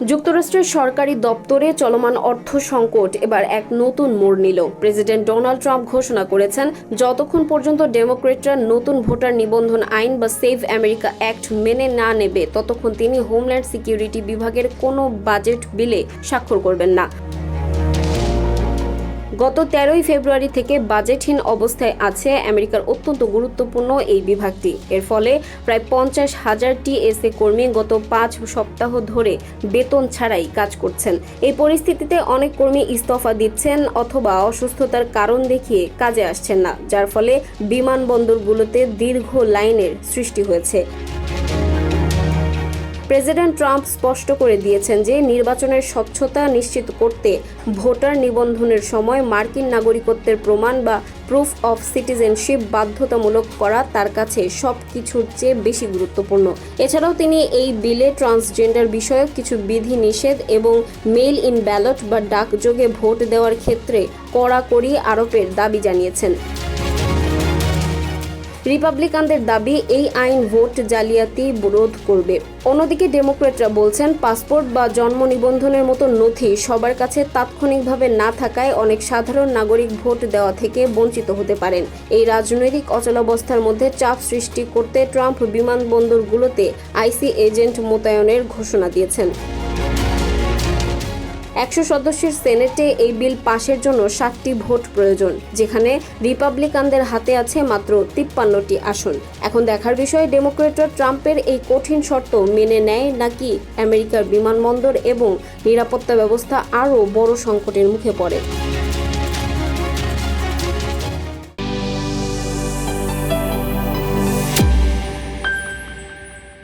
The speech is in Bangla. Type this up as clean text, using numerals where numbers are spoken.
যুক্তরাষ্ট্রের সরকারি দপ্তরে চলমান অর্থ সংকট এবার এক নতুন মোড় নিল। প্রেসিডেন্ট ডোনাল্ড ট্রাম্প ঘোষণা করেছেন, যতক্ষণ পর্যন্ত ডেমোক্রেটরা নতুন ভোটার নিবন্ধন আইন বা সেভ আমেরিকা অ্যাক্ট মেনে না নেবে, ততক্ষণ তিনি হোমল্যান্ড সিকিউরিটি বিভাগের কোনো বাজেট বিলে স্বাক্ষর করবেন না। গত 13ই ফেব্রুয়ারি থেকে বাজেটহীন অবস্থায় আছে আমেরিকার অত্যন্ত গুরুত্বপূর্ণ এই বিভাগটি। এর ফলে প্রায় 50,000 টিএসএ কর্মী গত 5 সপ্তাহ ধরে বেতন ছাড়াই কাজ করছেন। এই পরিস্থিতিতে অনেক কর্মী ইস্তফা দিচ্ছেন অথবা অসুস্থতার কারণ দেখিয়ে কাজে আসছেন না, যার ফলে বিমানবন্দরগুলোতে দীর্ঘ লাইনের সৃষ্টি হয়েছে। প্রেসিডেন্ট ট্রাম্প স্পষ্ট করে দিয়েছেন যে নির্বাচনের স্বচ্ছতা নিশ্চিত করতে ভোটার নিবন্ধনের সময় মার্কিন নাগরিকত্বের প্রমাণ বা প্রুফ অফ সিটিজেনশিপ বাধ্যতামূলক করা তার কাছে সব কিছুর চেয়ে বেশি গুরুত্বপূর্ণ। এছাড়াও তিনি এই বিলে ট্রান্সজেন্ডার বিষয়ক কিছু বিধি নিষেধ এবং মেইল ইন ব্যালট বা ডাকযোগে ভোট দেওয়ার ক্ষেত্রে কড়াকড়ি আরোপের দাবি জানিয়েছেন। রিপাবলিকানদের দাবি, এই আইন ভোট জালিয়াতি রোধ করবে। অন্যদিকে ডেমোক্রেটরা বলছেন, পাসপোর্ট বা জন্ম নিবন্ধনের মতো নথি সবার কাছে তাৎক্ষণিকভাবে না থাকায় অনেক সাধারণ নাগরিক ভোট দেওয়া থেকে বঞ্চিত হতে পারেন। এই রাজনৈতিক অচলাবস্থার মধ্যে চাপ সৃষ্টি করতে ট্রাম্প বিমানবন্দরগুলোতে আইসি এজেন্ট মোতায়েনের ঘোষণা দিয়েছেন। 100 সদস্যের সেনেটে এই বিল পাশের জন্য 60টি ভোট প্রয়োজন, যেখানে রিপাবলিকানদের হাতে আছে মাত্র 53টি আসন। এখন দেখার বিষয়, ডেমোক্রেটরা ট্রাম্পের এই কঠিন শর্ত মেনে নেয় নাকি আমেরিকার বিমানবন্দর এবং নিরাপত্তা ব্যবস্থা আরও বড় সংকটের মুখে পড়ে।